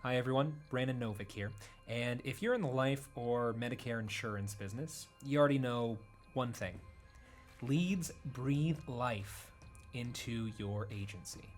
Hi everyone, Brandon Novick here. And if you're in the life or Medicare insurance business, you already know one thing. Leads breathe life into your agency.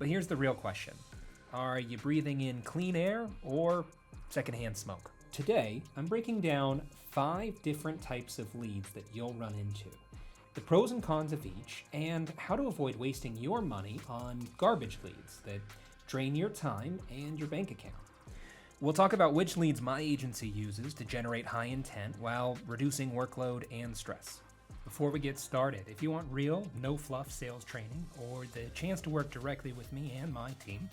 But here's the real question. Are you breathing in clean air or secondhand smoke? Today, I'm breaking down 5 different types of leads that you'll run into, the pros and cons of each, and how to avoid wasting your money on garbage leads that drain your time and your bank account. We'll talk about which leads my agency uses to generate high intent while reducing workload and stress. Before we get started, if you want real, no fluff sales training or the chance to work directly with me and my team,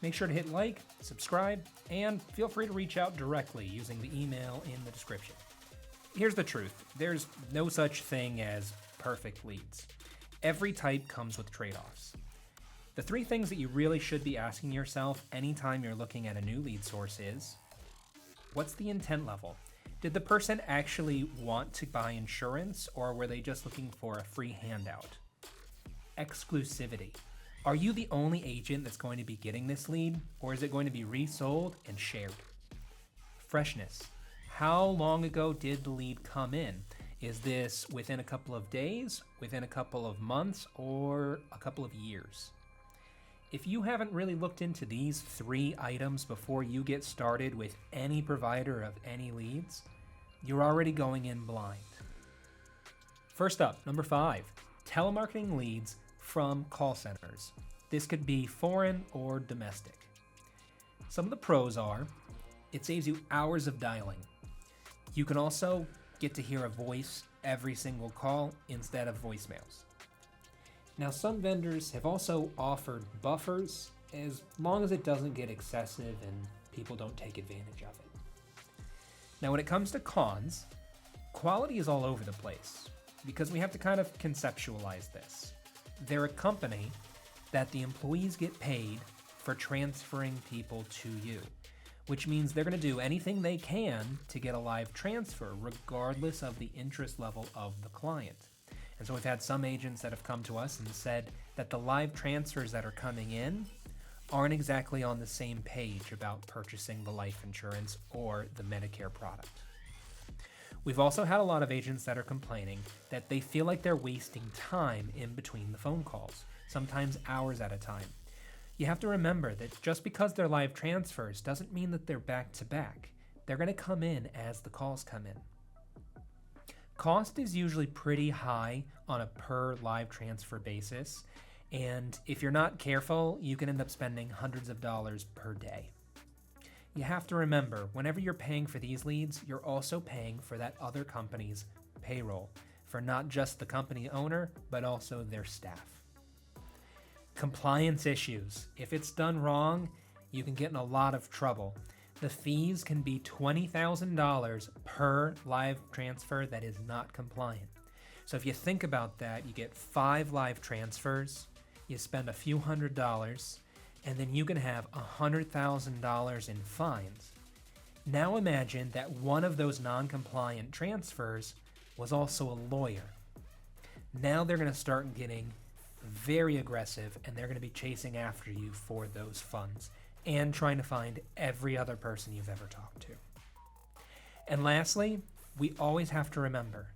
make sure to hit like, subscribe, and feel free to reach out directly using the email in the description. Here's the truth. There's no such thing as perfect leads. Every type comes with trade-offs. The 3 things that you really should be asking yourself anytime you're looking at a new lead source is, what's the intent level? Did the person actually want to buy insurance, or were they just looking for a free handout? Exclusivity. Are you the only agent that's going to be getting this lead, or is it going to be resold and shared? Freshness. How long ago did the lead come in? Is this within a couple of days, within a couple of months, or a couple of years? If you haven't really looked into these 3 items before you get started with any provider of any leads, you're already going in blind. First up, number 5, telemarketing leads from call centers. This could be foreign or domestic. Some of the pros are, it saves you hours of dialing. You can also get to hear a voice every single call instead of voicemails. Now, some vendors have also offered buffers as long as it doesn't get excessive and people don't take advantage of it. Now, when it comes to cons, quality is all over the place because we have to kind of conceptualize this. They're a company that the employees get paid for transferring people to you, which means they're going to do anything they can to get a live transfer regardless of the interest level of the client. And so we've had some agents that have come to us and said that the live transfers that are coming in aren't exactly on the same page about purchasing the life insurance or the Medicare product. We've also had a lot of agents that are complaining that they feel like they're wasting time in between the phone calls, sometimes hours at a time. You have to remember that just because they're live transfers doesn't mean that they're back to back. They're going to come in as the calls come in. Cost is usually pretty high on a per live transfer basis, and if you're not careful, you can end up spending hundreds of dollars per day. You have to remember, whenever you're paying for these leads, you're also paying for that other company's payroll, for not just the company owner, but also their staff. Compliance issues. If it's done wrong, you can get in a lot of trouble. The fees can be $20,000 per live transfer that is not compliant. So if you think about that, you get 5 live transfers, you spend a few $100s, and then you can have $100,000 in fines. Now imagine that one of those non-compliant transfers was also a lawyer. Now they're going to start getting very aggressive, and they're going to be chasing after you for those funds and trying to find every other person you've ever talked to. And lastly, we always have to remember,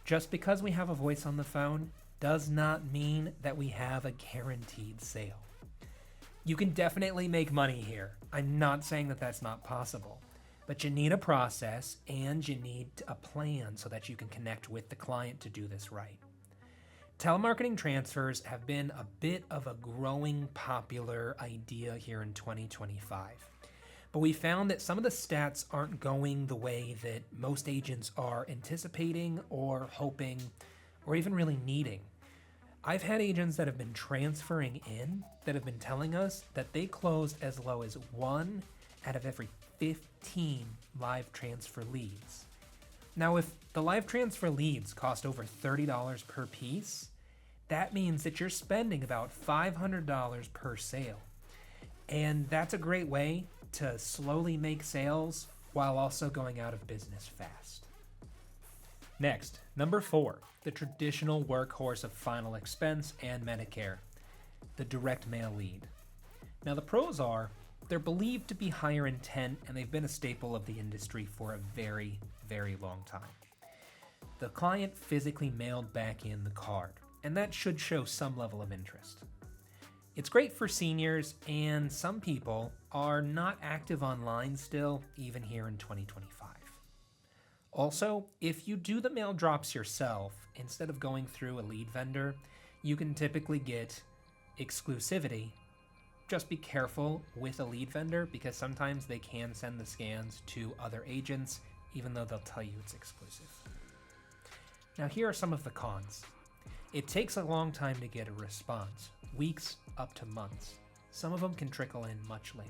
just because we have a voice on the phone does not mean that we have a guaranteed sale. You can definitely make money here. I'm not saying that that's not possible, but you need a process and you need a plan so that you can connect with the client to do this right. Telemarketing transfers have been a bit of a growing popular idea here in 2025. But we found that some of the stats aren't going the way that most agents are anticipating or hoping or even really needing. I've had agents that have been transferring in that have been telling us that they closed as low as 1 out of every 15 live transfer leads. Now, if the live transfer leads cost over $30 per piece, that means that you're spending about $500 per sale. And that's a great way to slowly make sales while also going out of business fast. Next, number 4, the traditional workhorse of final expense and Medicare, the direct mail lead. Now the pros are, They're believed to be higher intent, and they've been a staple of the industry for a very, very long time. The client physically mailed back in the card, and that should show some level of interest. It's great for seniors, and some people are not active online still, even here in 2025. Also, if you do the mail drops yourself, instead of going through a lead vendor, you can typically get exclusivity. Just be careful with a lead vendor because sometimes they can send the scans to other agents, even though they'll tell you it's exclusive. Now here are some of the cons. It takes a long time to get a response, weeks up to months. Some of them can trickle in much later.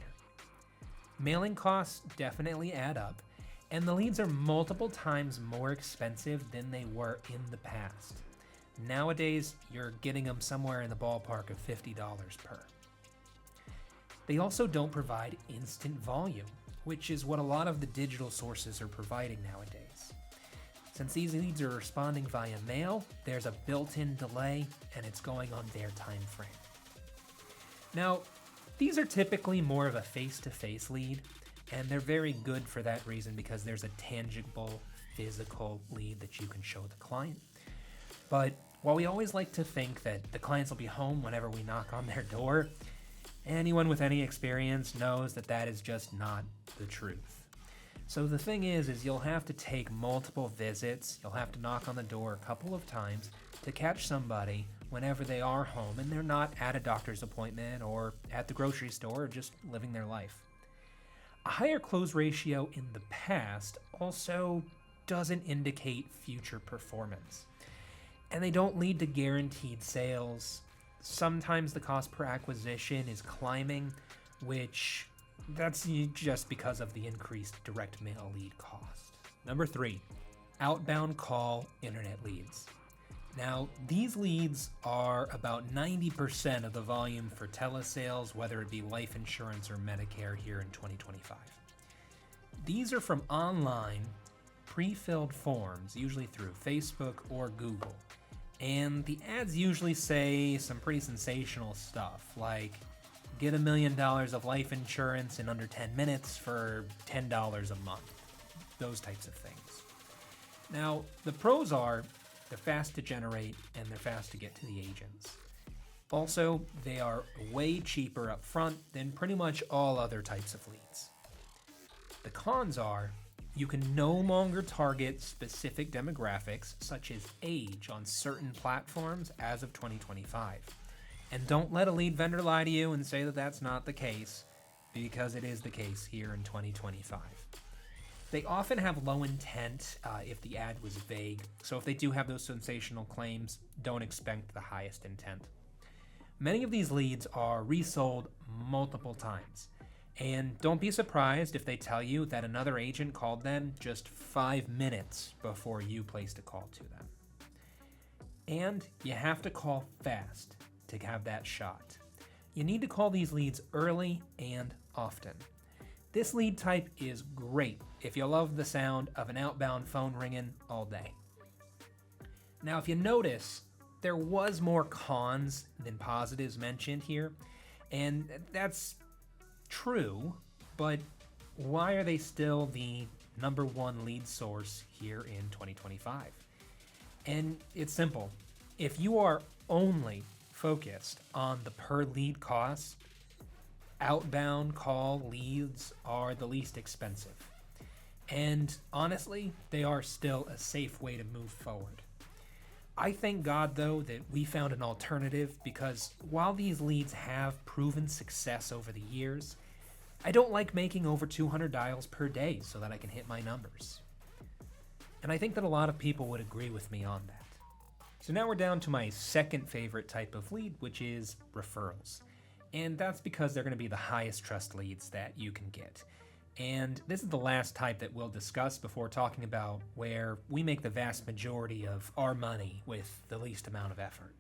Mailing costs definitely add up, and the leads are multiple times more expensive than they were in the past. Nowadays, you're getting them somewhere in the ballpark of $50 per. They also don't provide instant volume, which is what a lot of the digital sources are providing nowadays. Since these leads are responding via mail, there's a built-in delay, and it's going on their time frame. Now, these are typically more of a face-to-face lead, and they're very good for that reason because there's a tangible, physical lead that you can show the client. But while we always like to think that the clients will be home whenever we knock on their door, anyone with any experience knows that that is just not the truth. So the thing is you'll have to take multiple visits, you'll have to knock on the door a couple of times to catch somebody whenever they are home and they're not at a doctor's appointment or at the grocery store or just living their life. A higher close ratio in the past also doesn't indicate future performance. And they don't lead to guaranteed sales. Sometimes the cost per acquisition is climbing, which that's just because of the increased direct mail lead cost. Number 3, outbound call internet leads. Now, these leads are about 90% of the volume for telesales, whether it be life insurance or Medicare here in 2025. These are from online, pre-filled forms, usually through Facebook or Google. And the ads usually say some pretty sensational stuff, like get $1 million of life insurance in under 10 minutes for $10 a month. Those types of things. Now, the pros are they're fast to generate and they're fast to get to the agents. Also, they are way cheaper up front than pretty much all other types of leads. The cons are you can no longer target specific demographics such as age on certain platforms as of 2025. And don't let a lead vendor lie to you and say that that's not the case, because it is the case here in 2025. They often have low intent if the ad was vague, so if they do have those sensational claims, don't expect the highest intent. Many of these leads are resold multiple times, and don't be surprised if they tell you that another agent called them just 5 minutes before you placed a call to them. And you have to call fast to have that shot. You need to call these leads early and often. This lead type is great if you love the sound of an outbound phone ringing all day. Now, if you notice, there was more cons than positives mentioned here, and that's true, but why are they still the number one lead source here in 2025? And it's simple. If you are only focused on the per lead cost, outbound call leads are the least expensive. And honestly, they are still a safe way to move forward. I thank God, though, that we found an alternative because while these leads have proven success over the years, I don't like making over 200 dials per day so that I can hit my numbers. And I think that a lot of people would agree with me on that. So now we're down to my second favorite type of lead, which is referrals. And that's because they're going to be the highest trust leads that you can get. And this is the last type that we'll discuss before talking about where we make the vast majority of our money with the least amount of effort.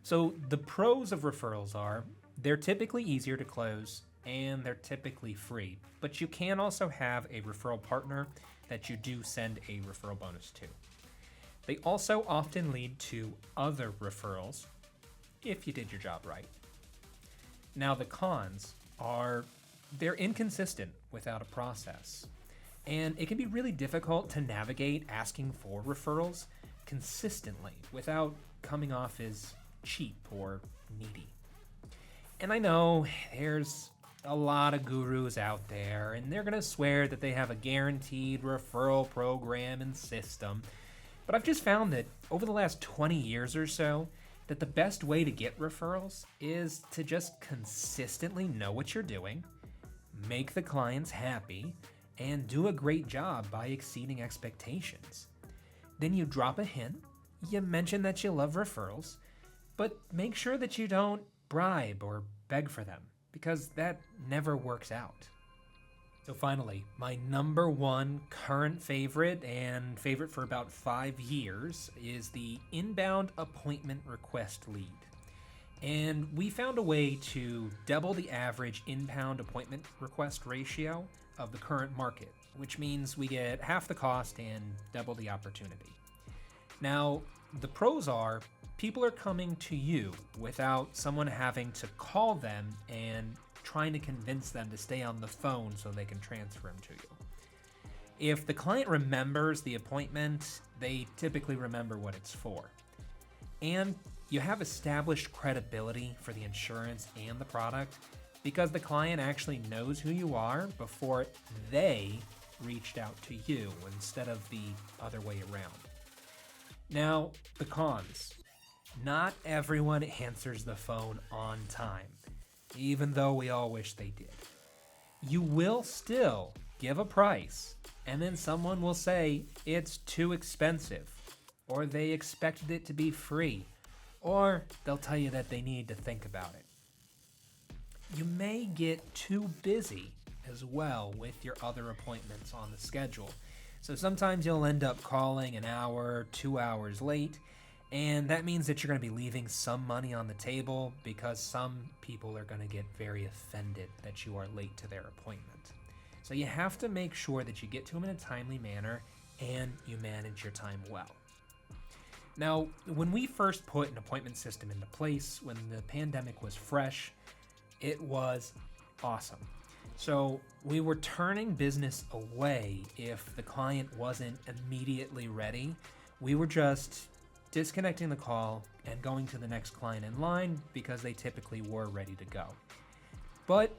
So the pros of referrals are they're typically easier to close and they're typically free, but you can also have a referral partner that you do send a referral bonus to. They also often lead to other referrals if you did your job right. Now the cons are they're inconsistent without a process. And it can be really difficult to navigate asking for referrals consistently without coming off as cheap or needy. And I know there's a lot of gurus out there, and they're going to swear that they have a guaranteed referral program and system. But I've just found that over the last 20 years or so, that the best way to get referrals is to just consistently know what you're doing, make the clients happy, and do a great job by exceeding expectations. Then you drop a hint, you mention that you love referrals, but make sure that you don't bribe or beg for them, because that never works out. So finally, my number one current favorite, and favorite for about 5 years, is the inbound appointment request lead. And we found a way to double the average inbound appointment request ratio of the current market, which means we get half the cost and double the opportunity. Now, the pros are people are coming to you without someone having to call them and trying to convince them to stay on the phone so they can transfer them to you. If the client remembers the appointment, they typically remember what it's for. And you have established credibility for the insurance and the product because the client actually knows who you are before they reached out to you instead of the other way around. Now, the cons. Not everyone answers the phone on time, even though we all wish they did. You will still give a price, and then someone will say it's too expensive, or they expected it to be free, or they'll tell you that they need to think about it. You may get too busy as well with your other appointments on the schedule. So sometimes you'll end up calling an hour, 2 hours late, and that means that you're going to be leaving some money on the table because some people are going to get very offended that you are late to their appointment. So you have to make sure that you get to them in a timely manner and you manage your time well. Now, when we first put an appointment system into place, when the pandemic was fresh, it was awesome. So we were turning business away if the client wasn't immediately ready. We were just disconnecting the call and going to the next client in line because they typically were ready to go. But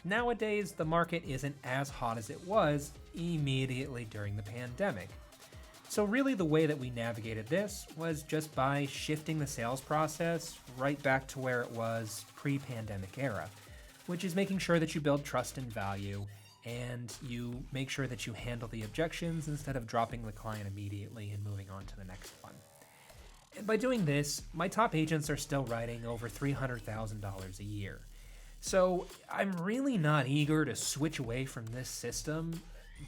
nowadays, the market isn't as hot as it was immediately during the pandemic. So really the way that we navigated this was just by shifting the sales process right back to where it was pre-pandemic era, which is making sure that you build trust and value and you make sure that you handle the objections instead of dropping the client immediately and moving on to the next one. And by doing this, my top agents are still writing over $300,000 a year. So I'm really not eager to switch away from this system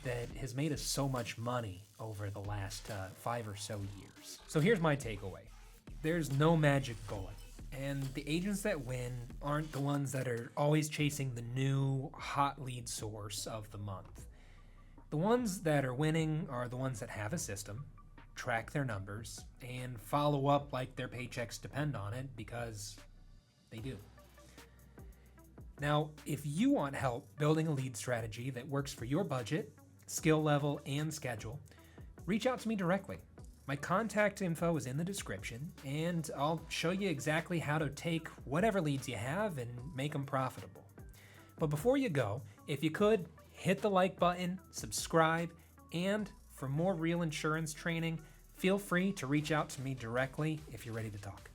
that has made us so much money over the last 5 or so years. So here's my takeaway. There's no magic bullet. And the agents that win aren't the ones that are always chasing the new hot lead source of the month. The ones that are winning are the ones that have a system, track their numbers, and follow up like their paychecks depend on it because they do. Now, if you want help building a lead strategy that works for your budget, skill level, and schedule, reach out to me directly. My contact info is in the description, and I'll show you exactly how to take whatever leads you have and make them profitable. But before you go, if you could, hit the like button, subscribe, and for more real insurance training, feel free to reach out to me directly if you're ready to talk.